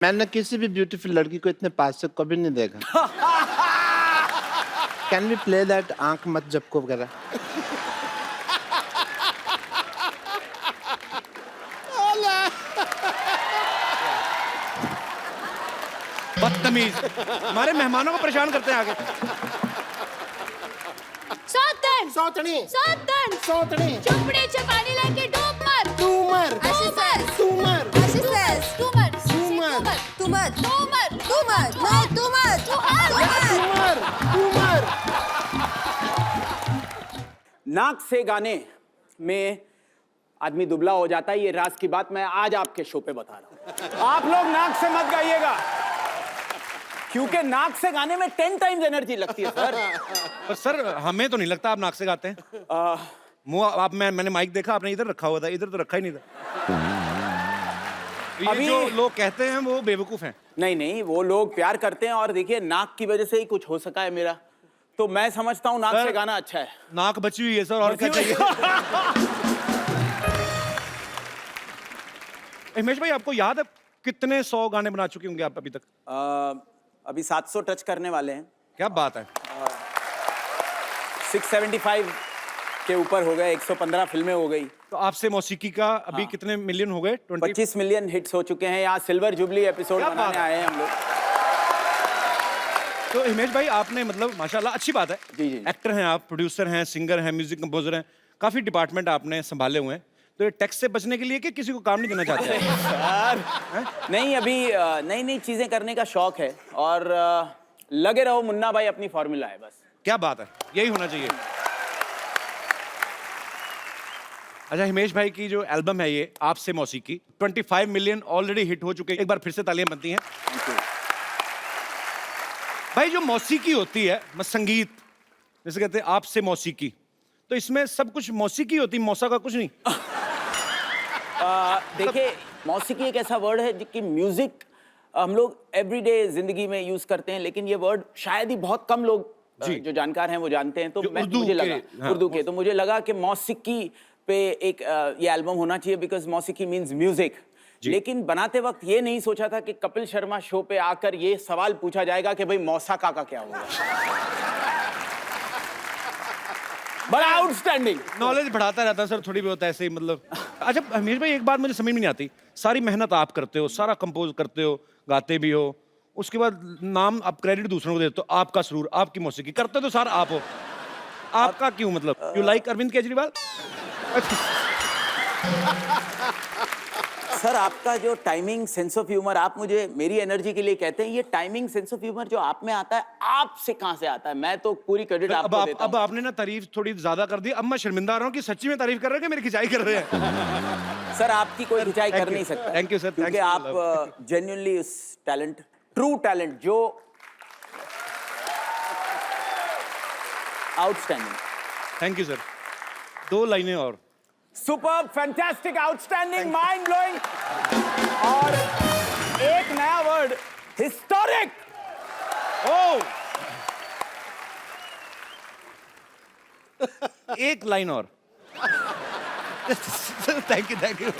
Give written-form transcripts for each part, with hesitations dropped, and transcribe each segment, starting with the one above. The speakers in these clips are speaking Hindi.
मैंने किसी भी ब्यूटीफुल लड़की को इतने पास से कभी नहीं देखा। कैन वी प्ले दैट आंख मत झपको वगैरह? बदतमीज, हमारे मेहमानों को परेशान करते हैं आगे। सौतन सौतणी सौतन सौतणी चुपड़ी चपानी लेके डूब मर तूमर She says. तूमर She says. Too much. Too much. Too much. Too much. Too much. No, too much. Too much. तूमर तूमर। नाक से गाने में आदमी दुबला हो जाता है। ये राज की बात मैं आज आपके शो पे बता रहा हूं। आप लोग नाक से मत गाइएगा, क्योंकि नाक से गाने में 10 टाइम्स एनर्जी लगती है सर। पर सर हमें तो नहीं लगता आप नाक से गाते हैं। मुंह आप मैंने माइक देखा आपने इधर रखा हुआ था, इधर तो रखा ही नहीं था। ये अभी- जो लोग कहते हैं वो बेवकूफ हैं। नहीं नहीं, वो लोग प्यार करते हैं और देखिए नाक की वजह से ही कुछ हो सका है मेरा, तो मैं समझता हूँ नाक सर- से गाना अच्छा है। नाक बची हुई है सर, और क्या बची हुई चाहिए? हिमेश भाई आपको याद है कितने 100 गाने बना चुके होंगे आप अभी तक? अभी 700 टच करने वाले हैं। क्या बात है। 675 के ऊपर हो गए, 115 फिल्में हो गई। तो आपसे मौसीकी का अभी कितने मिलियन हो गए? 25 मिलियन हिट्स हो चुके हैं। यहाँ सिल्वर जुबली एपिसोड क्या बनाने बात है। आए हैं हम लोग। तो हिमेश भाई आपने मतलब माशाल्लाह अच्छी बात है। जी, जी। एक्टर हैं आप, प्रोड्यूसर हैं, सिंगर हैं, म्यूजिक कंपोजर हैं, काफी डिपार्टमेंट आपने संभाले हुए हैं। तो ये टैक्स से बचने के लिए कि किसी को काम नहीं देना चाहते हैं? नहीं, अभी नई नई चीजें करने का शौक है और लगे रहो मुन्ना भाई, अपनी फॉर्मूला है बस। क्या बात है, यही होना चाहिए। अच्छा हिमेश भाई की जो एल्बम है ये आपसे मौसीकी 25 मिलियन ऑलरेडी हिट हो चुके हैं। एक बार फिर से तालियां बनती हैं। भाई जो मौसीकी होती है संगीत, जैसे कहते हैं आपसे मौसीकी, तो इसमें सब कुछ मौसीकी होती है, मौसा का कुछ नहीं। देखिए मौसीकी एक ऐसा वर्ड है कि म्यूजिक हम लोग एवरीडे जिंदगी में यूज करते हैं, लेकिन ये वर्ड शायद ही बहुत कम लोग जो जानकार हैं वो जानते हैं। तो जो उर्दू मुझे के, लगा हाँ। उर्दू के, तो मुझे लगा कि मौसीकी पे एक ये एल्बम होना चाहिए, बिकॉज मौसीकी मीन्स म्यूजिक। लेकिन बनाते वक्त ये नहीं सोचा था कि कपिल शर्मा शो पे आकर ये सवाल पूछा जाएगा कि भाई मौसा काका क्या होगा। बड़ा आउटस्टैंडिंग। नॉलेज बढ़ाता रहता है सर, थोड़ी बहुत ऐसे ही मतलब। अच्छा हमीर भाई एक बात मुझे समझ में नहीं आती, सारी मेहनत आप करते हो, सारा कंपोज करते हो, गाते भी हो, उसके बाद नाम आप क्रेडिट दूसरों को देते हो, आपका सुरूर, आपकी मौसीकी करते तो सारा आप हो, आपका क्यों मतलब? You like Arvind Kejriwal? Sir आपका जो टाइमिंग सेंस ऑफ ह्यूमर, आप मुझे मेरी एनर्जी के लिए कहते हैं, ये टाइमिंग सेंस ऑफ ह्यूमर जो आप में आता है, आपसे कहां से आता है? मैं तो पूरी क्रेडिट आपको देता अब हूं। आपने ना तारीफ थोड़ी ज्यादा कर दी, अब मैं शर्मिंदा आ रहा हूँ कि सच्ची में तारीफ कर रहे हैं कि मेरी खिंचाई कर रहे हैं। सर आपकी कोई खिंचाई thank कर you. नहीं सकता। Thank you, sir. क्योंकि Thanks for आप जेन्युइनली उस टैलेंट, ट्रू टैलेंट जो आउटस्टैंडिंग। Thank you sir. 2 लाइनें और। Super, fantastic, outstanding, mind blowing, और एक नया वर्ड, हिस्टोरिक। ओ एक लाइन और। थैंक यू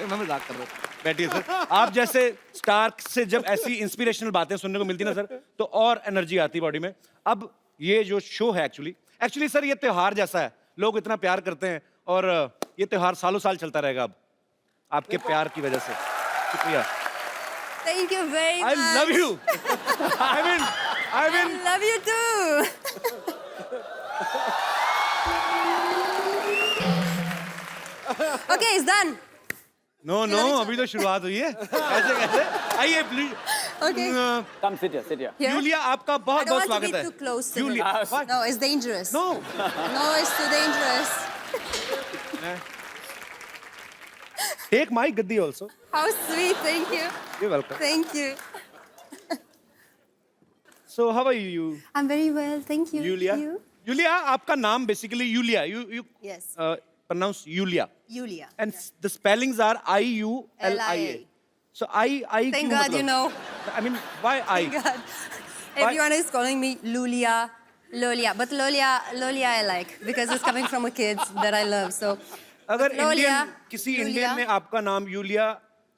मैं मजाक कर रहा हूँ। बैठिए सर। आप जैसे स्टार से जब ऐसी इंस्पिरेशनल बातें सुनने को मिलती ना सर, तो और एनर्जी आती बॉडी में। अब ये जो शो है एक्चुअली सर ये त्योहार जैसा है, लोग इतना प्यार करते हैं और ये त्योहार सालों साल चलता रहेगा अब आपके प्यार की वजह से। शुक्रिया। Thank you very I much. love you. I mean, Love you too. Okay, it's done. no, अभी तो शुरुआत हुई है। कैसे? आइए please. Okay. Come sit here. Here? Yulia आपका I बहुत don't बहुत want to स्वागत be है। too close to Yulia, him. what? No, it's dangerous. No. No, it's too dangerous. Take my gaddi also. How sweet. Thank you. You're welcome. Thank you. So how are you, I'm very well. Thank you. Yulia? You? Yulia, आपका नाम basically Yulia. You Yes. pronounce Yulia. Yulia. And the spellings are IULIA. LIA. So I Thank क्यों God मतलब? you know. I mean, why I? Thank God. Everyone is calling me Lulia, Lolia. But Lolia I like because it's coming from a kid that I love. So अगर Lolia, इंडियन किसी Yulia. इंडियन ने आपका नाम यूलिया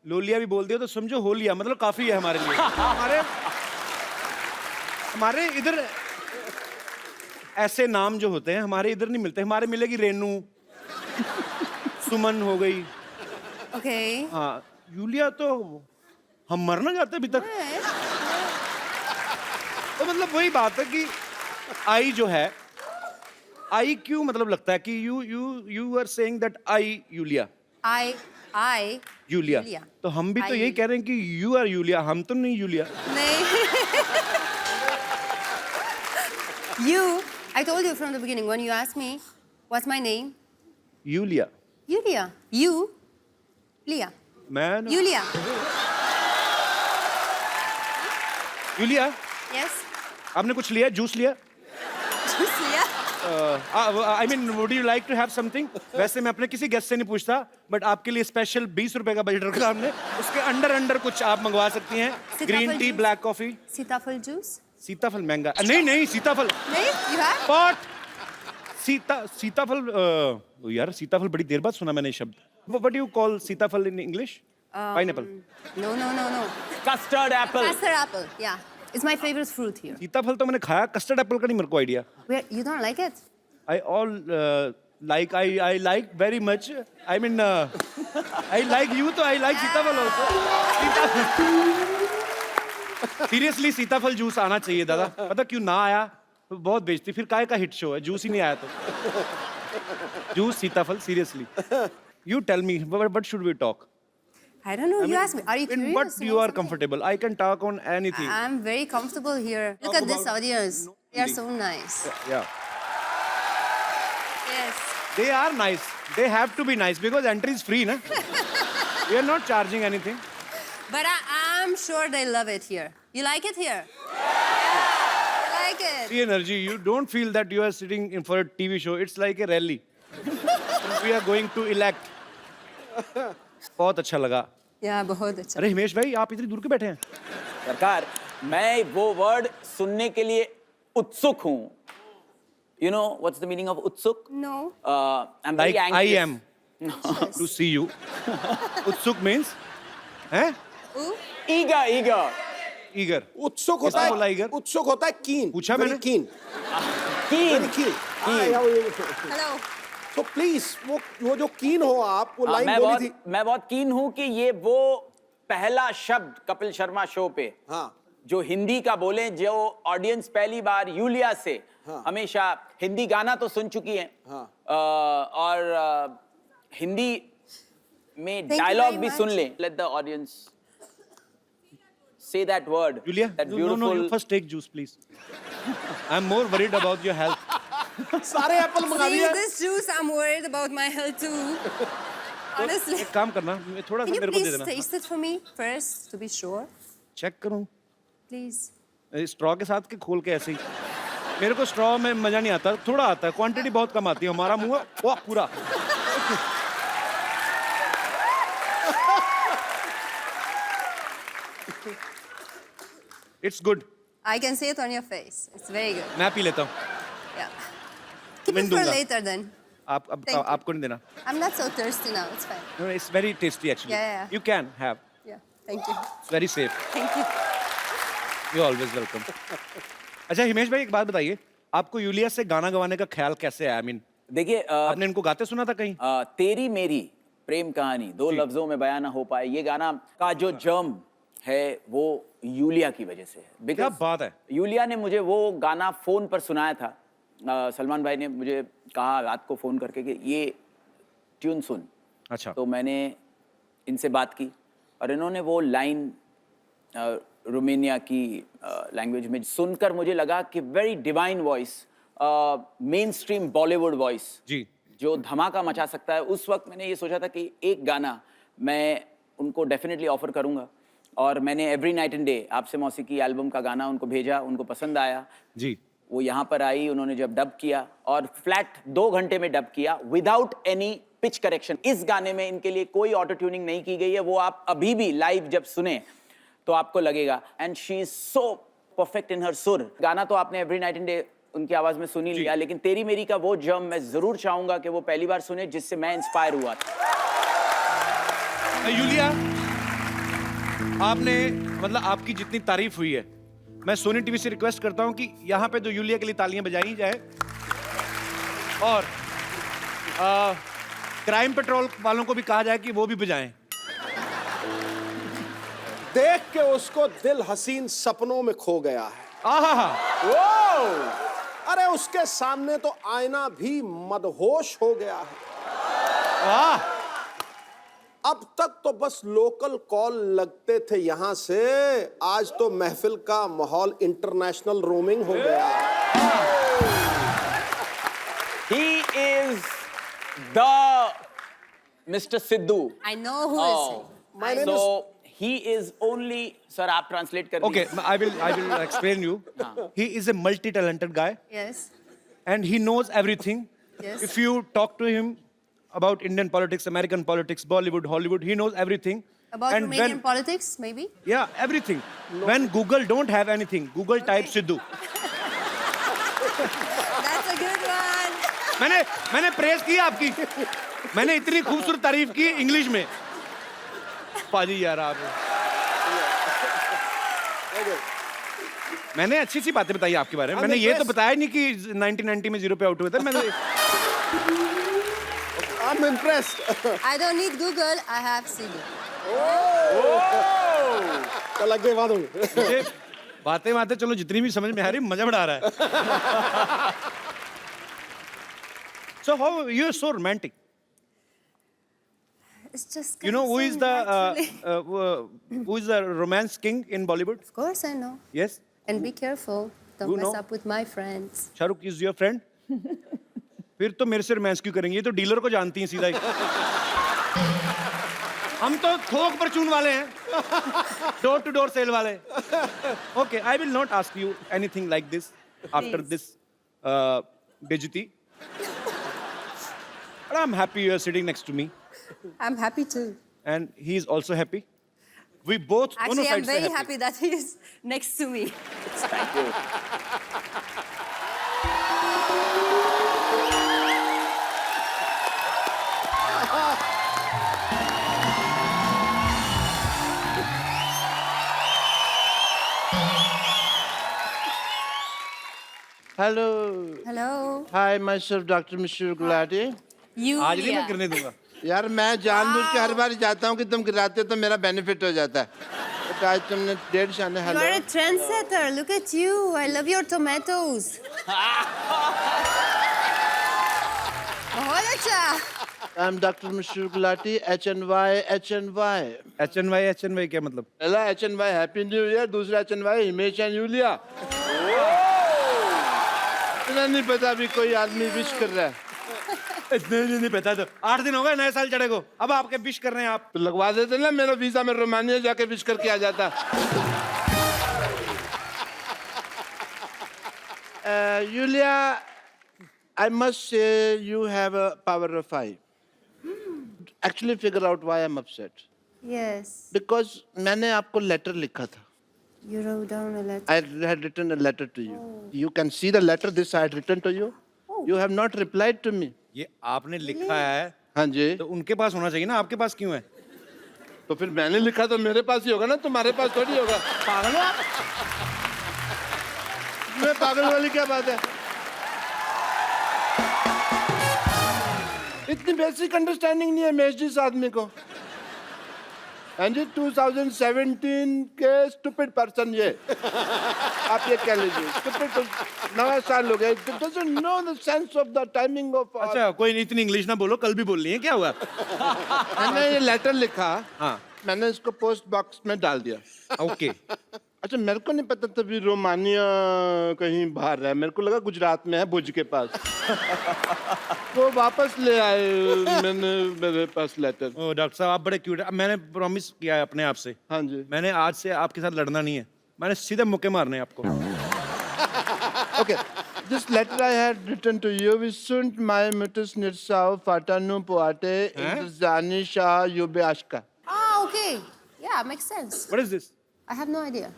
लोलिया भी बोल दिया तो समझो हो लिया, मतलब काफी है हमारे लिए। हमारे इधर ऐसे नाम जो होते हैं हमारे इधर नहीं मिलते। हमारे मिलेगी रेनू, सुमन हो गई। Okay. हाँ, यूलिया तो हम मर ना जाते अभी तक। तो मतलब वही बात है कि आई जो है, आई क्यों मतलब लगता है कि you are saying that I Yulia, I. Yulia. Yulia. तो हम भी तो I- यही कह रहे हैं कि यू आर यूलिया, हम तो नहीं यूलिया। नहीं. You. I told you from the beginning when you asked me, what's my name? Yulia. Yulia. You. Lia. मैं Yulia. Yulia, Yes. आपने कुछ लिया, जूस लिया? Just Lia. I mean would you like to have something? वैसे मैं अपने किसी गेस्ट से नहीं पूछता, बट आपके लिए स्पेशल 20 रुपए का बजट रखा हमने। उसके अंडर कुछ आप मंगवा सकती हैं। सीताफल green tea, juice. Black coffee. Sitafal juice. सीताफल महंगा नहीं, सीताफल नहीं? You have? पॉट। सीताफल यार, सीताफल बड़ी देर बाद सुना मैंने ये शब्द। व्हाट डू यू कॉल सीताफल in English? Pineapple. No. Custard Apple. Custard apple. Yeah. It's my favorite fruit here. सीताफल तो मैंने खाया, कस्टर्ड एप्पल का नहीं मेरे को idea. Where you don't like it? I all I like very much. I mean, I like you, तो I like सीताफल also. सीरियसली सीताफल जूस आना चाहिए दादा। पता क्यों ना आया? तो बहुत बेइज्जती। फिर काहे का हिट शो है, जूस ही नहीं आया तो। जूस सीताफल, seriously. You tell me, what should we talk? I don't know. You asked me. Are you In curious? what to you know are something? comfortable. I can talk on anything. I'm very comfortable here. Look at this audience. They are so nice. Yeah. Yes. They are nice. They have to be nice because entry is free, na? We are not charging anything. But I'm sure they love it here. You like it here? Yeah. I like it. The energy. You don't feel that you are sitting in for a TV show. It's like a rally. We are going to elect. बहुत अच्छा लगा। Yeah, बहुत अच्छा. अरे हिमेश भाई, आप इतनी दूर क्यों बैठे हैं? सरकार, मैं वो वर्ड सुनने के लिए उत्सुक हूँ। You know what's the meaning of utsuk? No. I'm very Like I anxious. am to see you. Utsuk means? हैं? Ooh. Eager. Eager. उत्सुक किसने होता बोला है, eager? उत्सुक होता है कीन। पूछा Very मैंने? keen. Keen. Very keen. Hello. तो प्लीज वो जो कीन हो आप, वो लाइन बोली थी। मैं बहुत कीन हूँ कि ये वो पहला शब्द कपिल शर्मा शो पे हाँ। जो हिंदी का बोले, जो ऑडियंस पहली बार यूलिया से हमेशा हिंदी गाना तो सुन चुकी है हाँ। और हिंदी में Thank you डायलॉग very भी much. सुन ले। Let the audience say that word, Julia, that no, beautiful. you first take juice, please. I'm more worried about your health. सारे एप्पल मंगा See दिए। this juice, I'm worried about my health too. Honestly. एक काम करना, थोड़ा सा Can you मेरे को दे please देना। taste it for me first to be sure? Check करूं? Please. स्ट्रॉ के साथ के खोल के ऐसे ही। मेरे को स्ट्रॉ में मजा नहीं आता, थोड़ा आता है, क्वांटिटी बहुत कम आती है। हमारा मुंह वाह पूरा। It's good. I can see it on your face. It's very good. मैं पी लेता हूँ। Yeah. Keep मैं it for दूंगा। later then. आप अब Thank you. आपको नहीं देना। I'm not so thirsty now. It's fine. No, it's very tasty actually. Yeah. You can have. Yeah. Thank you. It's very safe. Thank you. You're always welcome. अच्छा हिमेश भाई, एक बात बताइए, आपको यूलिया से गाना गवाने का ख्याल कैसे आया? I mean, देखिए आपने इनको गाते सुना था कहीं? तेरी मेरी प्रेम कहानी दो लफ्जों में बयान ना हो पाए, ये गाना का जो जर्म है वो यूलिया की वजह से है। क्या बात है? यूलिया ने मुझे वो गाना फोन पर सुनाया था। सलमान भाई ने मुझे कहा रात को फोन करके कि ये ट्यून सुन। अच्छा। तो मैंने इनसे बात की और इन्होंने वो लाइन रोमानिया की लैंग्वेज में सुनकर मुझे लगा कि very divine voice, main stream Bollywood voice जी। जो धमाका मचा सकता है। उस वक्त मैंने ये सोचा था कि एक गाना मैं उनको डेफिनेटली ऑफर करूंगा और मैंने एवरी नाइट एंड डे आपसे मौसीकी एल्बम का गाना उनको भेजा, उनको पसंद आया। जी। वो यहाँ पर आई, उन्होंने जब डब किया और फ्लैट 2 घंटे में डब किया विदाउट एनी पिच करेक्शन। इस गाने में इनके लिए कोई ऑटो ट्यूनिंग नहीं की गई है। वो आप अभी भी लाइव जब सुने तो आपको लगेगा। And she is so perfect in हर सुर। गाना तो आपने एवरी नाइट एंड डे उनकी आवाज में सुन ही लिया, लेकिन तेरी मेरी का वो जर्म मैं जरूर चाहूंगा कि वो पहली बार सुने जिससे मैं इंस्पायर हुआ था। यूलिया, आपने मतलब आपकी जितनी तारीफ हुई है, मैं सोनी टीवी से रिक्वेस्ट करता हूं कि यहाँ पे तो यूलिया के लिए तालियां बजाई जाए और क्राइम पेट्रोल वालों को भी कहा जाए कि वो भी बजाएं। देख के उसको दिल हसीन सपनों में खो गया है। आहा, वो अरे उसके सामने तो आईना भी मदहोश हो गया है। वाह, अब तक तो बस लोकल कॉल लगते थे यहां से, आज तो महफिल का माहौल इंटरनेशनल रोमिंग हो गया। He is the Mr. Sidhu. I know who is he. My name So he is only, sir, आप translate कर okay, I will explain you. He is a multi-talented guy Yes. and he knows everything. Yes. If you talk to him about Indian politics, American politics, Bollywood, Hollywood, he knows everything. About And Romanian when- politics, maybe? Yeah, everything. When Google don't have anything, Google type Sidhu. That's a good one. मैंने प्रेस की आपकी, मैंने इतनी खूबसूरत तारीफ की इंग्लिश में। पाजी यार आप, मैंने अच्छी सी बातें बताई आपके बारे में। मैंने ये तो बताया नहीं कि 1990 में 0 पे आउट हुए थे। मैंने I'm impressed. I don't need Google, I have Sidhu. चल आगे बात होगी। मुझे बातें चलो जितनी भी समझ में आ रही, मजा बड़ा आ रहा है। So how you are so romantic? It's just You know who is the naturally. who is the romance king in Bollywood? Of course I know. Yes, And be careful. Don't Who mess know? up with my friends. Shahrukh is your friend. फिर तो मेरे से रोमांस क्यों करेंगे? ये तो डीलर को जानती हैं सीधा ही। हम तो थोक परचून वाले हैं, डोर टू डोर सेल वाले। Okay, I will not ask you anything like this after Please. this Bejati. But I'm happy you are sitting next to me, I'm happy too. and he is also happy. We both दोनों Actually, I'm sides से very happy that he is next to me. Thank you. Hello. Hello. Hi, myself, Dr. Mr. Gulati. You. आज नहीं मैं करने दूंगा। यार मैं जानबूझ के हर बार जाता हूँ कि तुम गिराते हो तो मेरा बेनिफिट हो जाता है। तो आज तुमने 1.5 शाने You hello. are a trendsetter. Look at you. I love your tomatoes. बहुत अच्छा. I'm Dr. Mr. Gulati, HNY, HNY. HNY क्या मतलब? पहला HNY हैप्पी न्यू ईयर, दूसरा HNY हिमेश एंड यूलिया। इतना नहीं पता अभी कोई आदमी विश कर रहा है। नहीं पता तो 8 दिन हो गए नए साल चढ़े को, अब आपके विश कर रहे हैं आप। तो लगवा देते ना मेरा वीजा में रोमानिया जाके विश करके आ जाता। Yulia, I must say you have a power of 5. Actually figure out why I'm upset. Yes. Because मैंने आपको लेटर लिखा था। You wrote down a letter. I had written a letter to you. You can see the letter this I had written to you. You have not replied to me. ये आपने लिखा है हाँ जी। तो उनके पास होना चाहिए ना, आपके पास क्यों है? तो फिर मैंने लिखा तो मेरे पास ही होगा ना, तुम्हारे पास थोड़ी होगा। पागल हो आप? मैं पागल वाली क्या बात है? इतनी बेसिक अंडरस्टैंडिंग नहीं है महेश जी इस आदमी को। हाँ जी, 2017 के स्टूपिड पर्सन ये आप ये कह लीजिए। स्टूपिड नया साल हो गया, doesn't know the sense of the timing of अच्छा, कोई इतनी इंग्लिश ना बोलो, कल भी बोलनी है, क्या हुआ? मैंने ये लेटर लिखा, हाँ, मैंने इसको पोस्ट बॉक्स में डाल दिया। ओके। अच्छा, मेरे को नहीं पता तभी रोमानिया कहीं बाहर है, मेरे को लगा गुजरात में है, भुज के पास। वो वापस ले आए मैंने मेरे पास लेटर। ओ डॉक्टर साहब, आप बड़े क्यूट हैं। मैंने प्रॉमिस किया है अपने आप से, हाँ जी। मैंने आज से आपके साथ लड़ना नहीं है, मैंने सीधे मुक्के मारने हैं आपको। Okay, this letter I had written to you, we sunt mai mutus nirsau fatanu poate intezani shah yube ashka. Ah, okay. Yeah, makes sense. What is this? I have no idea.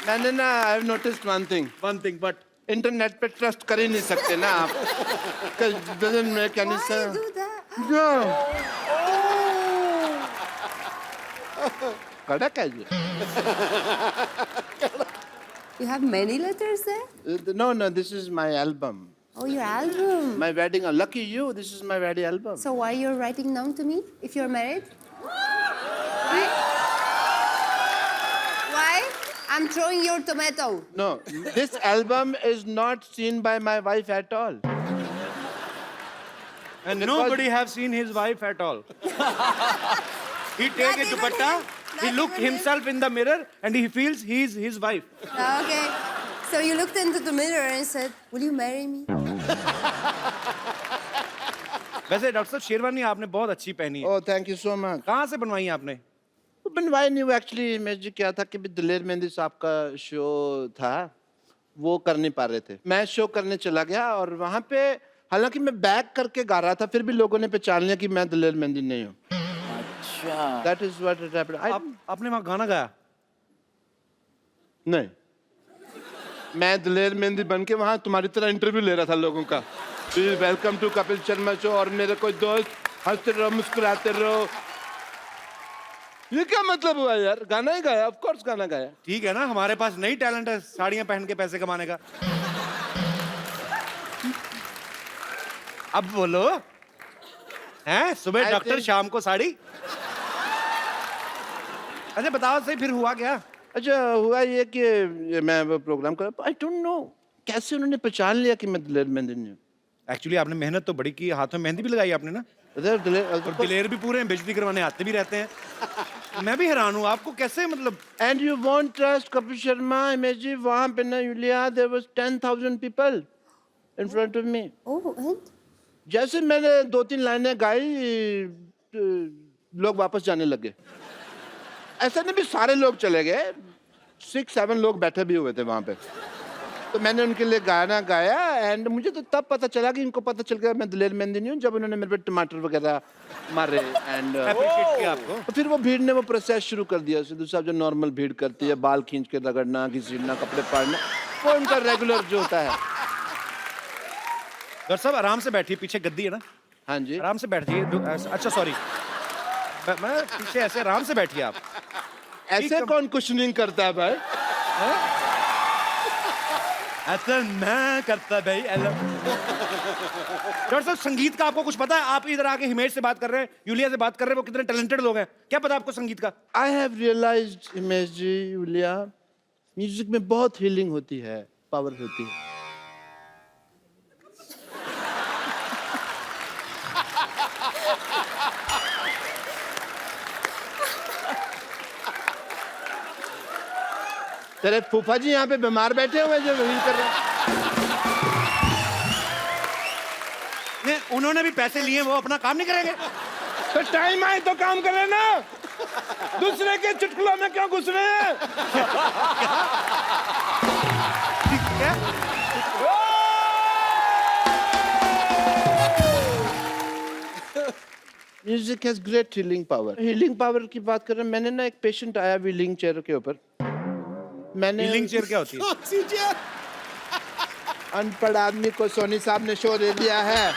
मैंने ना I have noticed one thing. One thing, but internet पे ट्रस्ट कर ही नहीं सकते ना आप। Because doesn't make any Why you sense. do that? No. कड़क है ये. You have many letters there? No, this is my album. Oh, your album. My wedding. Lucky you. This is my wedding album. So why you're writing down to me if you're married? Why? Why? I'm throwing your tomato. No, this album is not seen by my wife at all. And nobody have seen his wife at all. He take Not a even dupatta, him. he Not look even him. himself in the mirror and he feels he's his wife. Okay. So you looked into the mirror and said, "Will you marry me?" वैसे डॉक्टर साहब शेरवानी आपने बहुत अच्छी पहनी है. Oh, thank you so much. कहाँ से बनवाई है आपने? बनवाई नहीं, वो एक्चुअली मैं जी क्या था कि भी दिलेर मेहंदी साहब का शो था, वो कर नहीं पा रहे थे. मैं शो करने चला गया और वहाँ पे हालांकि मैं बैक करके गा रहा था, फिर भी लोगों ने पहचान लिया कि मैं दिलेर मेहंदी नहीं हूँ. अच्छा. That is what it happened. आपने वहाँ गाना गाया? नहीं, मैं दिलेर मेहंदी बन के वहाँ तुम्हारी तरह इंटरव्यू ले रहा था लोगों का. Please welcome to Kapil Sharma show और मेरे कोई दोस्त हंसते रहो मुस्कुराते रहो. ये क्या मतलब हुआ यार? गाना ही गाया, ऑफ कोर्स गाना गाया. ठीक है ना, हमारे पास नई टैलेंट है साड़ियाँ पहन के पैसे कमाने का. अब बोलो, हैं? सुबह I डॉक्टर, think- शाम को साड़ी. अच्छा बताओ सही, फिर हुआ क्या? अच्छा हुआ ये कि मैं वो प्रोग्राम कर, आई डोंट नो कैसे उन्होंने पहचान लिया कि मैं दिलेर मेहंदी नहीं हूँ. एक्चुअली आपने मेहनत तो बड़ी की, हाथों में मेहंदी भी लगाई आपने ना, और दिलेर भी पूरे हैं, बेइज्जती करवाने आते भी रहते हैं. मैं भी हैरान हूँ, आपको कैसे मतलब. And you won't trust Kapil Sharma imagine, वहाँ पे ना यूलिया there was 10,000 people in front of me. Oh, and? जैसे मैंने 2-3 लाइनें गाई, लोग वापस जाने लगे. ऐसा नहीं भी सारे लोग चले गए, 6-7 लोग बैठे भी हुए थे वहाँ पे. तो मैंने उनके लिए गाना गाया एंड मुझे तो तब पता चला कि इनको पता चल गया मैं दिलेर मेहंदी नहीं हूँ जब उन्होंने मेरे पे टमाटर वगैरह मारे. एंड अप्रिशिएट किया आपको. फिर वो भीड़ ने वो प्रोसेस शुरू कर दिया. सिद्धू साहब जो नॉर्मल भीड़ करती है, बाल खींच के रगड़ना, घसीटना, कपड़े फाड़ना, वो उनका रेगुलर जो होता है. डॉक्टर साहब आराम से बैठिए, पीछे गद्दी है ना, हाँ जी. आराम से बैठ जाइए. अच्छा सॉरी, मैं पीछे ऐसे आराम से बैठिए आप. ऐसे कौन कुशनिंग करता है भाई? ऐसा मैं करता भाई. डॉक्टर साहब संगीत का आपको कुछ पता है? आप इधर आके हिमेश से बात कर रहे हैं, यूलिया से बात कर रहे हैं, वो कितने टैलेंटेड लोग हैं. क्या पता आपको संगीत का? I have realised Himesh ji, Yulia, music में बहुत हीलिंग होती है, पावर होती है. तेरे फूफा जी यहाँ पे बीमार बैठे हुए जो हील कर रहे हैं. नहीं, उन्होंने भी पैसे लिए, वो अपना काम नहीं करेंगे? तो टाइम आए तो काम करे ना, दूसरे के चुटकुलों में क्यों घुस रहे हैं? क्या? Music has great healing power. Healing power की बात कर रहे हैं. मैंने ना एक पेशेंट आया व्हीलिंग चेयर के ऊपर. मैंने व्हीलिंग चेयर क्या होती है? अनपढ़ आदमी को सोनी साहब ने शो दे दिया है.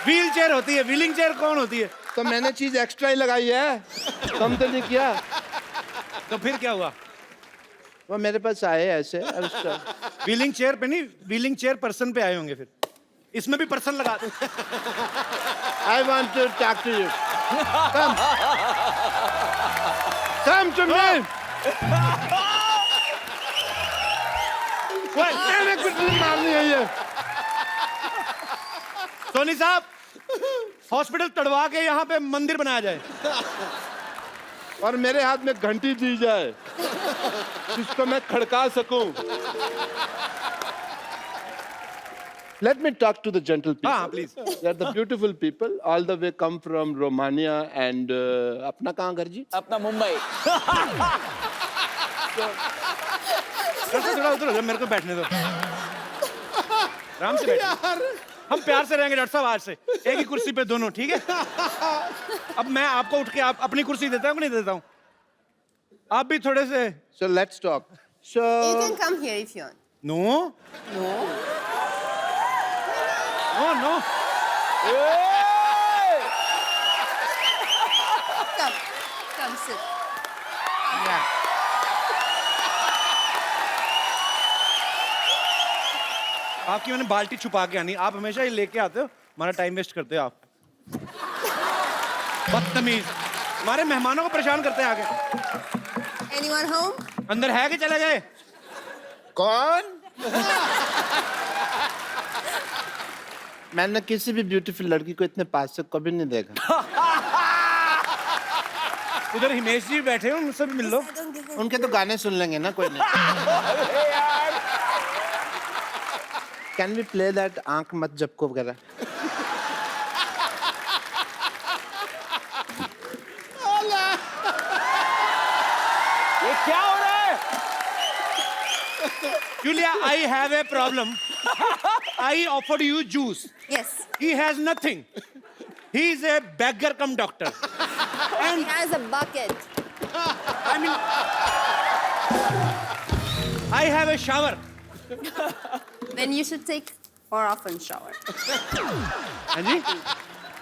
व्हील चेयर होती है. व्हीलिंग चेयर कौन होती है? तो मैंने चीज एक्स्ट्रा ही लगाई है, कम तो नहीं किया. तो फिर क्या हुआ? वो मेरे पास आए ऐसे एक्स्ट्रा. व्हीलिंग चेयर पे नहीं, व्हीलिंग चेयर पर्सन पे आए होंगे. फिर इसमें भी पर्सन लगा. I want to talk to you. Come to me. मैंने कुछ नहीं मारनी है ये. सोनी साहब, हॉस्पिटल तड़वा के यहाँ पे मंदिर बनाया जाए. और मेरे हाथ में घंटी दी जाए जिसको मैं खड़का सकूं. Let me talk to the gentle people. हाँ, please. They are the beautiful people. All the way come from Romania and अपना कहाँ घर जी? अपना मुंबई. थोड़ा उधर हो जाओ, मेरे को बैठने दो. आराम से बैठिए. हम प्यार से रहेंगे डॉक्टर साहब आज से, एक ही कुर्सी पे दोनों, ठीक है? अब मैं आपको उठ के आप अपनी कुर्सी देता हूँ कि नहीं देता हूँ? आप भी थोड़े से. So let's talk. So You can come here if you want. No No. No no. Come. Come, sit. आपकी मैंने बाल्टी छुपा के आनी, आप हमेशा ये लेके आते हो, हमारा टाइम वेस्ट करते हो आप। बदतमीज, हमारे मेहमानों को परेशान करते हैं आगे। Anyone home? अंदर है कि चले गए? कौन? मैंने किसी भी ब्यूटीफुल लड़की को इतने पास से कभी नहीं देखा। उधर हिमेश जी बैठे हो, उनसे भी मिल लो। I don't give a... उनके तो गाने सुन लेंगे ना, कोई नहीं। कैन वी प्ले दैट आंख मत झपको वगैरह? ये क्या हो रहा है? Julia, I have a problem. I offered you juice. Yes. He has nothing. He is a beggar cum doctor. He has a bucket. I mean, I have a shower. Then you should take more often shower. हाँ जी?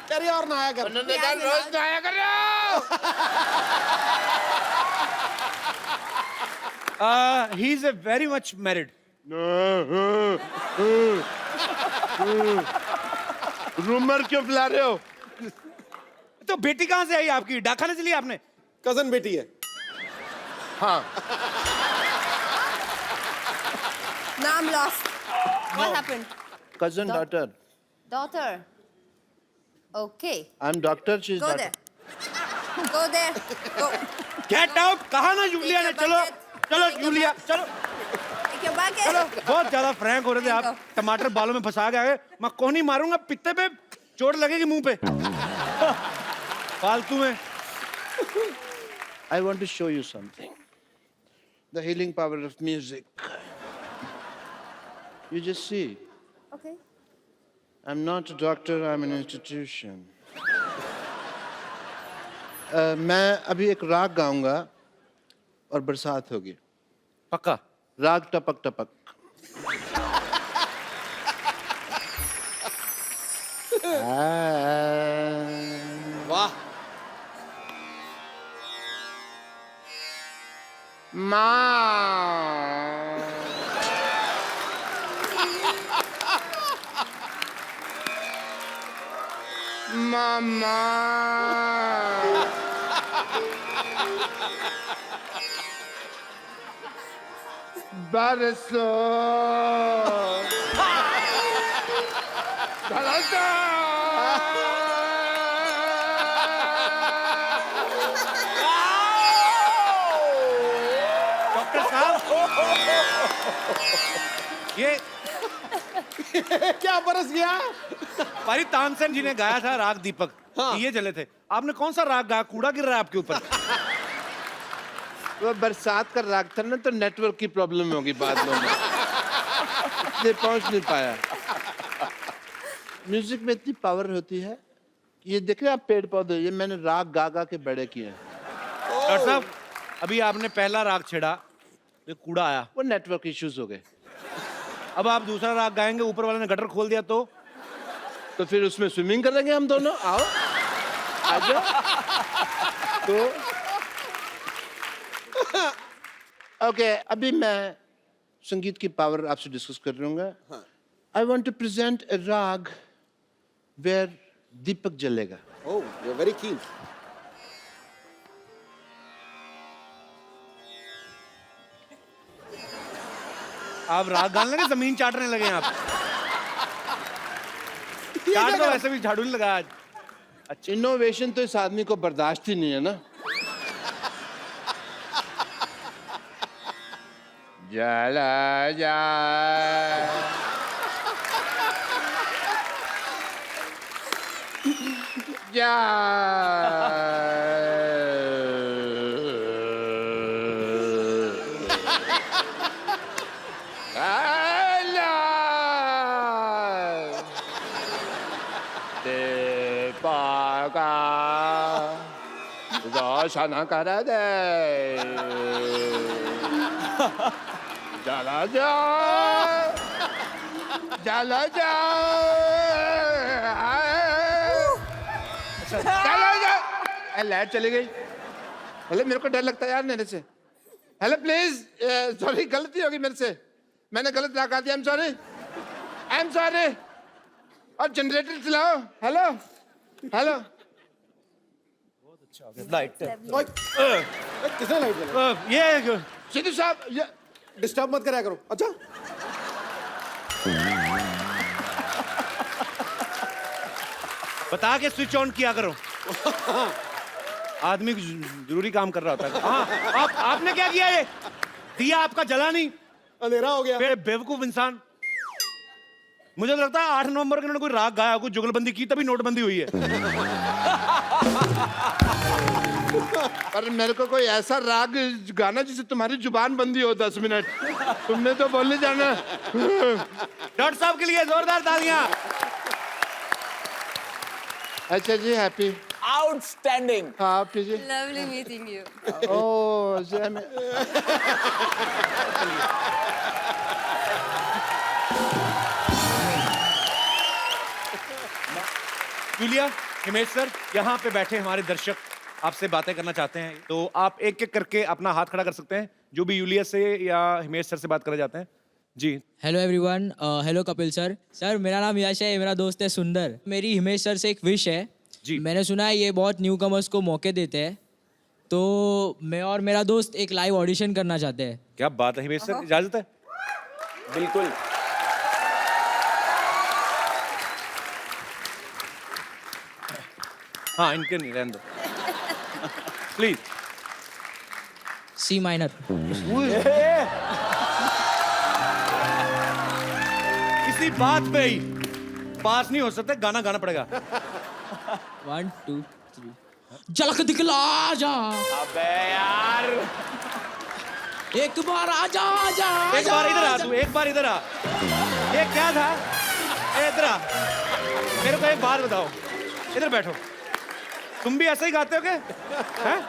तेरी और नहाया कर। उन्होंने कहा, "रोज नहाया करो।" He's a very much married. Rumour क्यों फैला रहे हो? तो बेटी कहाँ से आई आपकी? डाकखाने से ली आपने? कजन बेटी है। हाँ। Now I'm lost. What happened? Cousin daughter. Daughter. Okay. I'm doctor. She's Go daughter. there. Go there. Go. Get out! कहा ना जूलिया ने? Take your चलो, bucket. चलो Take your जूलिया, चलो। Take your bucket. चलो, बहुत ज्यादा फ्रैंक हो रहे थे आप। Go. टमाटर बालों में फंसा के आ गए। मैं कोहनी मारूंगा, पित्ते पे चोट लगेगी मुंह पे। फालतू में। I want to show you something. The healing power of music. You just see. Okay. I'm not a doctor, I'm an institution. मैं अभी एक राग गाऊंगा और बरसात होगी। पक्का। राग टपक टपक। वाह। माँ मामा बरसो डॉक्टर साहब, ये क्या बरस गया? पारी तानसेन जी ने गाया था राग दीपक। ये चले थे। आपने कौन सा राग गाया? कूड़ा गिर रहा है आपके ऊपर। वो बरसात का राग था ना, तो नेटवर्क की प्रॉब्लम होगी बादलों में, इसलिए पहुंच नहीं पाया। म्यूजिक में इतनी पावर होती है। ये देख रहे हैं आप पेड़ पौधे, ये मैंने राग गा गा के बड़े किए हैं। डॉक्टर साहब, अभी आपने पहला राग छेड़ा, ये कूड़ा आया। वो नेटवर्क इश्यूज हो गए। अब आप दूसरा राग गाएंगे, ऊपर वाले ने गटर खोल दिया तो फिर उसमें स्विमिंग करेंगे हम दोनों। आओ आ जाओ। तो ओके, अभी मैं संगीत की पावर आपसे डिस्कस कर लूंगा। आई वॉन्ट टू प्रेजेंट ए राग वेयर दीपक जलेगा। ओह, यू आर वेरी कीन। आप राग गाने लगे, जमीन चाटने लगे हैं आप। चाट तो वैसे भी झाड़ू नहीं लगा आज। अच्छा, इनोवेशन तो इस आदमी को बर्दाश्त ही नहीं है ना। जला जा जा पागा रोशन कर दे जला जा जला जा चला जा। लाइट चली गई। हेलो, मेरे को डर लगता है यार मेरे से। हेलो प्लीज, सॉरी गलती होगी मेरे से, मैंने गलत लगा दिया। I am sorry. और जनरेटर चलाओ। Hello hello. लाइट किसने लाइट जलाई? ये सिद्धू साहब, ये डिस्टर्ब मत कराया करो। अच्छा, बता के स्विच ऑन किया करो। आदमी जरूरी काम कर रहा होता है। हाँ, आपने क्या किया? ये दिया आपका जला नहीं, अंधेरा हो गया। फिर बेवकूफ इंसान। मुझे तो लगता है 8 नवंबर को इन्होंने कोई राग गाया, कोई जुगलबंदी की, तभी नोटबंदी हुई है। पर मेरे को कोई ऐसा राग गाना जिससे तुम्हारी जुबान बंदी हो 10 मिनट। तुमने तो बोलने जाना। डॉक्टर साहब के लिए जोरदार तालियां। अच्छा जी, हैप्पी। आउटस्टैंडिंग। हाँ जी। Lovely meeting you. Oh Julia, Himesh sir, यहाँ पे बैठे हमारे दर्शक आपसे बातें करना चाहते हैं, तो आप एक एक करके अपना हाथ खड़ा कर सकते हैं, जो भी यूलिया से या हिमेश सर से बात करना चाहते हैं। जी। Hello everyone, hello Kapil sir. Sir मेरा नाम यश है, मेरा दोस्त है सुंदर। मेरी हिमेश सर से एक विश है जी। मैंने सुना है ये बहुत न्यू कमर्स को मौके देते हैं, तो मैं और मेरा दोस्त एक लाइव ऑडिशन करना चाहते हैं। क्या बात है हिमेश सर, इजाजत है? बिल्कुल। हाँ, इनके नहीं, रहने दो प्लीज। C minor. किसी बात पे ही पास नहीं हो सकते, गाना गाना पड़ेगा। 1 2 3 झलक दिखला जा। अबे यार, एक बार आजा आजा। एक बार इधर आ तू, एक बार इधर आ। ये क्या था? इधर आ, मेरे को एक बात बताओ, इधर बैठो। तुम भी ऐसे ही गाते हो क्या? हैं?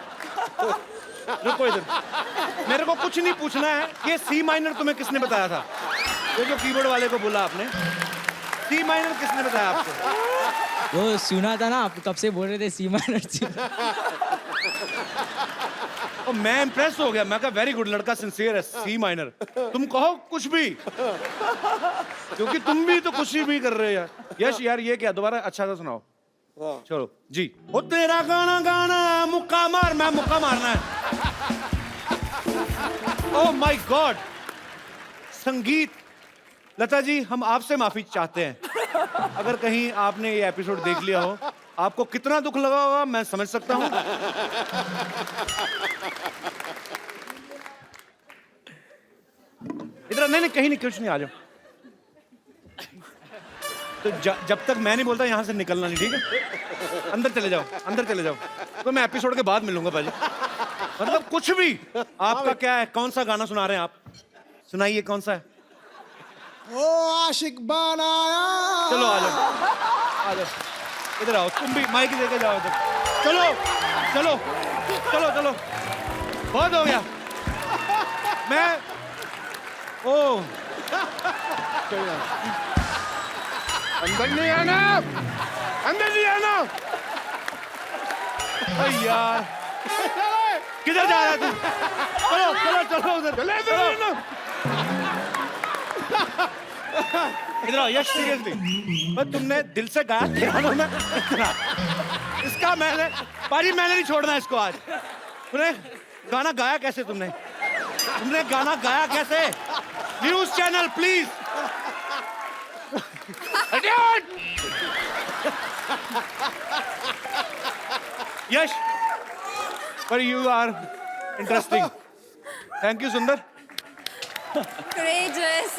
रुको इधर, मेरे को कुछ नहीं पूछना है। ये सी माइनर तुम्हें किसने बताया था? ये जो कीबोर्ड वाले को बोला आपने, सी माइनर किसने बताया आपको? वो सुना था ना, आप कब से बोल रहे थे सी माइनर। और मैं इंप्रेस हो गया, मैं कहा वेरी गुड, लड़का सिंसियर है। सी माइनर, तुम कहो कुछ भी, क्योंकि तुम भी तो कुछ भी कर रहे हो यार। यश यार, ये क्या, दोबारा अच्छा सा सुनाओ। चलो जी। ओ तेरा गाना गाना, मुक्का मार, मैं मुक्का मारना है। Oh my God. संगीत, लता जी, हम आपसे माफी चाहते हैं अगर कहीं आपने ये एपिसोड देख लिया हो। आपको कितना दुख लगा होगा मैं समझ सकता हूं। इधर नहीं, कहीं नहीं, कुछ नहीं, आ जाओ। तो जब तक मैं नहीं बोलता यहां से निकलना नहीं, ठीक है? अंदर चले जाओ, अंदर चले जाओ। तो मैं एपिसोड के बाद मिलूंगा भाजी। मतलब कुछ भी। आपका क्या है, कौन सा गाना सुना रहे हैं आप? सुनाइए, कौन सा है? ओ आशिक बनाया। चलो आ जाओ, आ जाओ, इधर आओ। तुम भी माइक लेके जाओ इधर। चलो चलो चलो चलो, बहुत हो गया। मैं ओ अंदर नहीं आना, अंदर नहीं आना। अरे यार, किधर जा रहा है तू? चलो चलो चलो उधर, चलो इधर आओ। यश, सीरियसली, पर तुमने दिल से गाया ध्यान में इसका। मैंने नहीं छोड़ना इसको आज। तुमने गाना गाया कैसे? तुमने गाना गाया कैसे? News channel please. यश, पर you are interesting. Thank you Sundar. Courageous.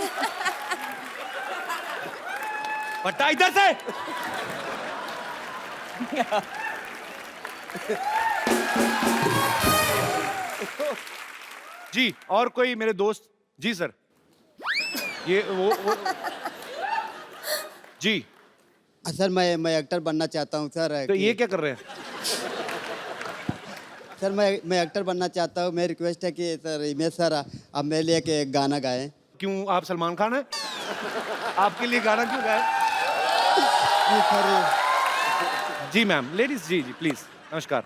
बट्टा इधर से। जी, और कोई मेरे दोस्त? जी सर, ये वो जी। सर मैं एक्टर बनना चाहता हूँ सर। तो ये क्या कर रहे हैं? सर मैं एक्टर बनना चाहता हूँ। मेरी रिक्वेस्ट है कि सर हिमेश सर आप मेरे लिए एक गाना गाएं। क्यों, आप सलमान खान हैं? आपके लिए गाना क्यों गाए? सर जी मैम, लेडीज, जी जी प्लीज, नमस्कार।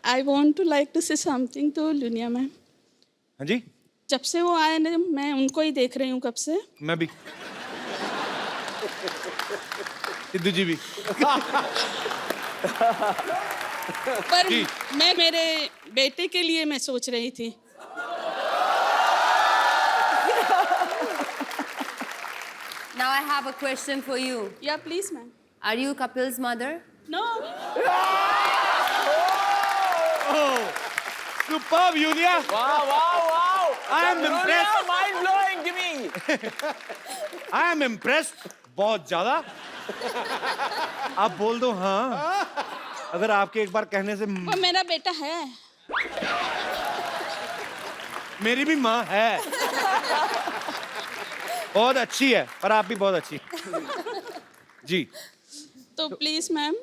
I want to like to say something to Lunia ma'am. हाँ जी, जब से वो आए ना मैं उनको ही देख रही हूँ कब से. मैं भी, सिद्धू जी भी। पर जी। मैं मेरे बेटे के लिए मैं सोच रही थी. Now I have a question for you. या please ma'am. Are you Kapil's mother? No. Superb, Yulia. Wow. I am impressed. Mind blowing, Jimmy. I am impressed. बहुत ज्यादा। आप बोल दो हाँ, अगर आपके एक बार कहने से वो मेरा बेटा है. मेरी भी माँ है, बहुत अच्छी है, पर आप भी बहुत अच्छी जी। तो please ma'am.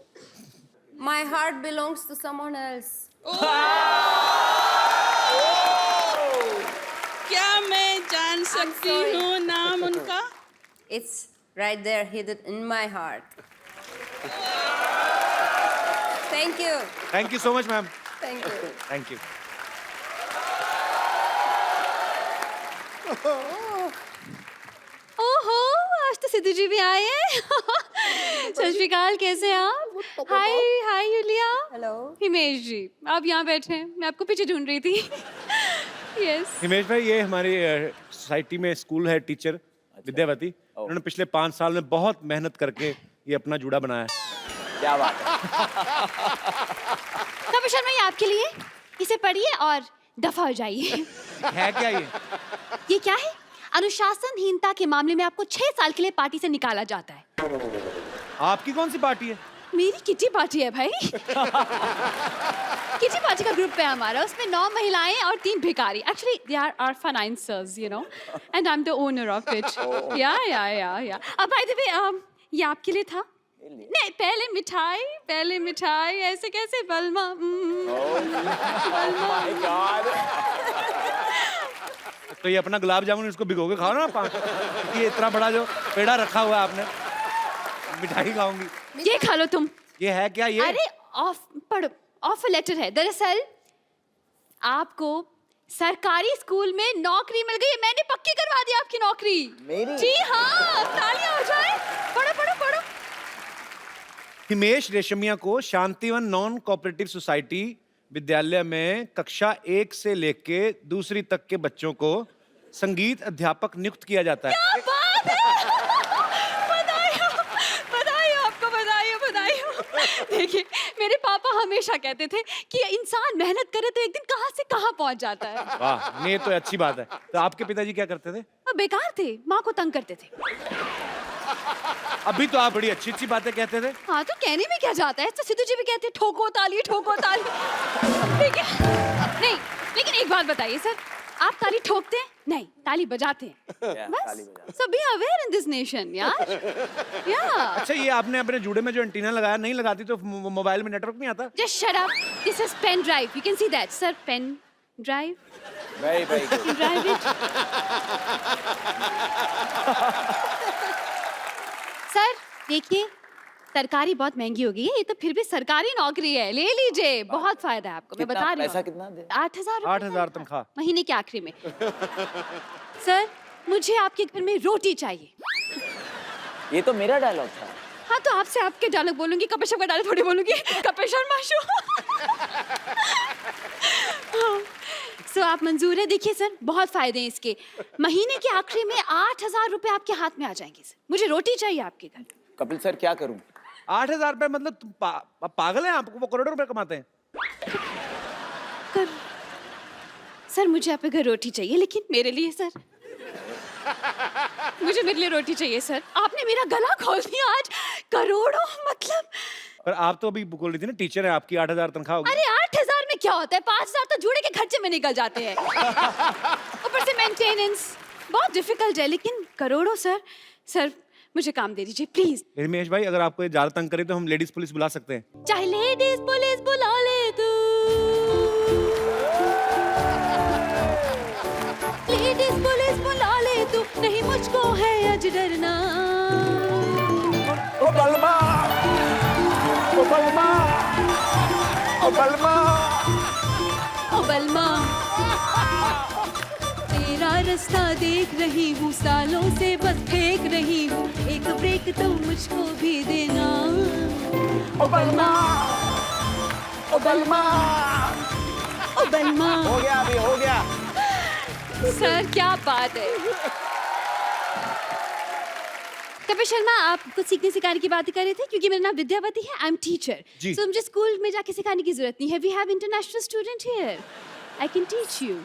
My heart belongs to someone else. क्या मैं जान सकती sorry. हूँ नाम उनका? It's right there, hidden in my heart. Thank you. Thank you so much ma'am, Thank you. Thank you. ओहो, आज तो सिद्धू जी भी आए हैं। सत श्री अकाल, कैसे हैं आप? हाय यूलिया। हेलो हिमेश जी, आप यहाँ बैठे हैं, मैं आपको पीछे ढूंढ रही थी। यस। हिमेश भाई, ये हमारी सोसाइटी में स्कूल है, टीचर विद्यावती, उन्होंने पिछले 5 साल में बहुत मेहनत करके ये अपना जूड़ा बनाया है। क्या बात है। कपिल शर्मा, ये आपके लिए, इसे पढ़िए और दफा हो जाइए। है क्या ये? ये क्या है? अनुशासनहीनता के मामले में आपको 6 साल के लिए पार्टी से निकाला जाता है। आपकी कौन सी पार्टी है? मेरी किटी पार्टी है भाई। किटी पार्टी का ग्रुप है हमारा, उसमें 9 महिलाएं और 3 भिखारी। Actually they are our financers, you know, and I am the owner of it. या अब बाय द वे, ये आपके लिए था। नहीं, पहले मिठाई, ऐसे कैसे बलमा? तो ये अपना गुलाब जामुन इसको भिगो के खाओ ना, ये इतना बड़ा जो पेड़ा रखा हुआ है आपने, मिठाई खाऊंगी। ये खा लो तुम। ये है क्या ये? अरे पढ़ो, ऑफर लेटर है। दरअसल आपको सरकारी स्कूल में नौकरी मिल गई है। मैंने पक्की करवा दी आपकी नौकरी। मेरी? जी हाँ, तालियां हो जाए। पढ़ो। हिमेश रेशमिया को शांतिवन नॉन कोऑपरेटिव सोसाइटी विद्यालय में कक्षा 1 से लेके 2री तक के बच्चों को संगीत अध्यापक नियुक्त किया जाता है। क्या बात है! बधाई हो। देखिए, मेरे पापा हमेशा कहते थे कि इंसान मेहनत करे तो एक दिन कहाँ से कहाँ पहुँच जाता है। वाह, ये तो अच्छी बात है। तो आपके पिताजी क्या करते थे? वो बेकार थे, माँ को तंग करते थे। अभी तो आप बड़ी अच्छी बातें कहते थे। हाँ, तो कहने में क्या जाता है? तो सिद्धू जी भी कहते हैं ठोको ताली। ठीक है, नहीं, लेकिन एक बात बताइए सर, आप ताली ठोकते हैं? नहीं, ताली बजाते हैं। बस, so be aware in this nation, यार। अच्छा, ये आपने अपने जूड़े में जो एंटीना लगाया, नहीं लगाती तो मोबाइल में नेटवर्क नहीं आता? Just shut up. This is pen drive. You can see that, sir. Pen drive. Very good. You drive it. Sir देखिए, तरकारी बहुत महंगी हो गई है, ये तो फिर भी सरकारी नौकरी है, ले लीजिए, बहुत फायदा है आपको। मैं बता रही हूँ। पैसा कितना दे? 8,000। 8,000 तनख्वाह महीने के आखिरी में। सर, मुझे आपके घर में रोटी चाहिए। ये तो मेरा डायलॉग था। हाँ, तो आपसे आपके डायलॉग बोलूंगी, कपिल शर्मा डायलॉग थोड़ी बोलूंगी। कपिल शर्मा शो। सो आप मंजूर है? देखिए सर, बहुत फायदे हैं इसके। महीने के आखिरी में 8,000 रुपए आपके हाथ में आ जाएंगे सर। मुझे रोटी चाहिए आपके घर। कपिल सर, क्या करूं? 8,000 रुपए मतलब तुम पागल हैं? आपको वो करोड़ों रुपए कमाते हैं। सर, मुझे आपके घर रोटी चाहिए, लेकिन मेरे लिए सर। मुझे मेरे लिए रोटी चाहिए सर। आपने मेरा गला खोल दिया आज। करोड़ों मतलब। पर आप तो अभी बोल रही थी ना, टीचर है आपकी, 8,000 तनख्वाह होगी। अरे 8,000 में क्या होता है? 5,000 तो जूड़े के खर्चे में निकल जाते हैं। ऊपर से मेंटेनेंस बहुत डिफिकल्ट है, लेकिन करोड़ों सर मुझे काम दे दीजिए प्लीज। हिमेश भाई, अगर आपको ज्यादा तंग करे तो हम लेडीज पुलिस बुला सकते हैं। चाहे लेडीज पुलिस बुला ले तू, लेडीज पुलिस बुला ले तू, नहीं मुझको है आज डरना। ओ बलमा, ओ बलमा, ओ बलमा ओ बलमा तेरा रास्ता देख रही हूँ, सालों से बस फेंक रही हूँ, एक ब्रेक तो मुझको भी देना। ओ बलमा ओ बलमा ओ बलमा। हो गया अभी, हो गया। सर क्या बात है। कपिल शर्मा, आप कुछ सीखने सिखाने की बात कर रहे थे, क्योंकि मेरा नाम विद्यावती है, आई एम टीचर, जी। सो मुझे स्कूल में जाके सिखाने की जरूरत नहीं है। We have international student here, I can teach you,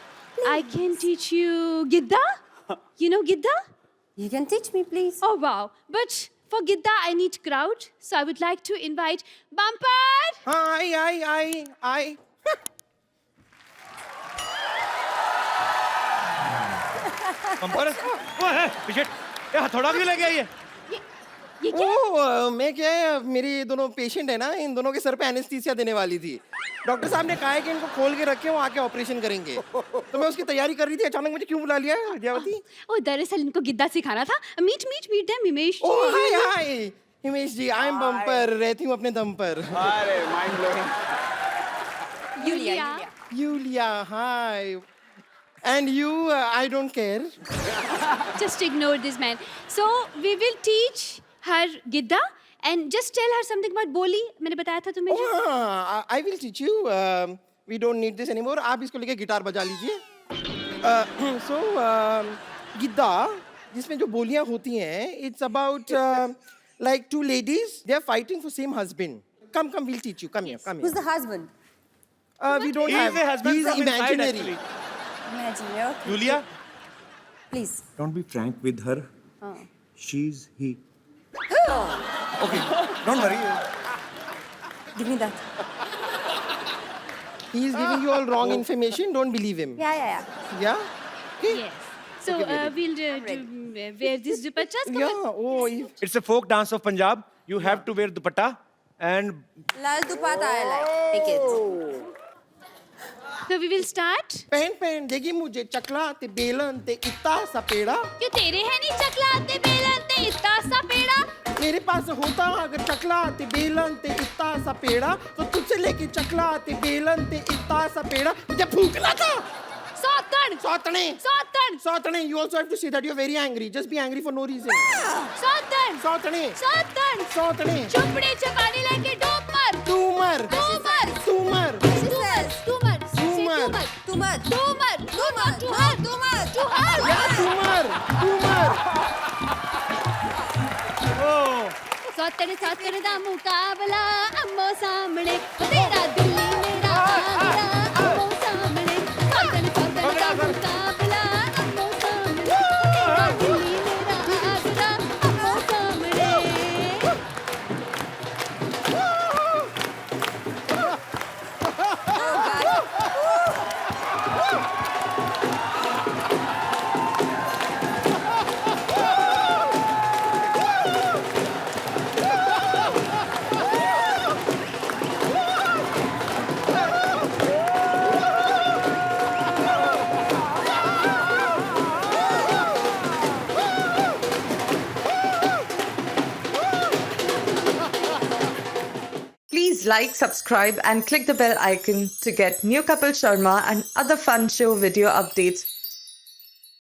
I can teach you Giddha, you know Giddha? You can teach me, please. Oh wow, but for Gidda I need crowd, so I would like to invite Bumper. आई पंपर वो है पीछे, ये हथौड़ा क्यों लगे ये? ये क्या? ओ मैं क्या है, मेरी दोनों पेशेंट है ना, इन दोनों के सर पे एनेस्थीसिया देने वाली थी। डॉक्टर साहब ने कहा है कि इनको खोल के रखे, वो आके ऑपरेशन करेंगे। तो मैं उसकी तैयारी कर रही थी, अचानक मुझे क्यों बुला लिया विद्यावती? ओ दरअसल इनको गिद्दा सिखाना था। मीट देम हिमेश ओ जी। Hi hi Himesh ji, I am bumper, रहती हूँ अपने दम पर। अरे mind blowing. Yulia. Yulia hi, and you I don't care. Just ignore this man. So we will teach her Gidda and just tell her something about Boli. मैंने बताया था तुम्हें जो। I will teach you, we don't need this anymore. आप इसको लेके गिटार बजा लीजिए। सो गिद्दा, जिसमें जो बोलियां होती हैं, it's about like two ladies, they are fighting for same husband. Come, we'll teach you. Come here. Who's the husband? We don't He have. is a husband He's from inside, imaginary. actually. Imaginary. Okay. Julia, Please. Don't be frank with her. Oh. She's he. Don't worry. Give me that. He is giving you all wrong information. Don't believe him. Yeah. Yeah? Okay? Yes. So we'll wear this dupattas. Come on. Yeah. Oh, if it's a folk dance of Punjab. You have to wear dupatta and Lal dupatta I like. Take it. So we will start. पहन देगी मुझे चकला ते बेलन ते इत्ता सा पेड़ा। क्यों तेरे है नहीं चकला ते बेलन ते इतना सा पेड़ा? मेरे पास होता अगर चकला ते बेलन ते इत्ता सा पेड़ा, तो तुझसे लेके चकला ते बेलन ते इत्ता सा पेड़ा मुझे फूकना था। सौतन। सौतने। सौतन। सौतने, you also have to say that you're very angry. Just be angry for no reason. सौतन। सौतने। सौतन। सौतने। चुपड़े चपाने लेके डोप मर। तू मर। मर। तू मर। She says. तू मर। तू मर। Too much. तू मर। Too much. तू हर। Too much. तू हर। या तू मर। तू मर। सौतन दा मुकाबला अम्मो सामने, तेरा दिल्ली मेरा आगरा अम्मो सामने। सौतन दा मुकाबला अम्मो सामने, तेरा दिल्ली मेरा आगरा अम्मो सामने। Please like, subscribe and click the bell icon to get new Kapil Sharma and other fun show video updates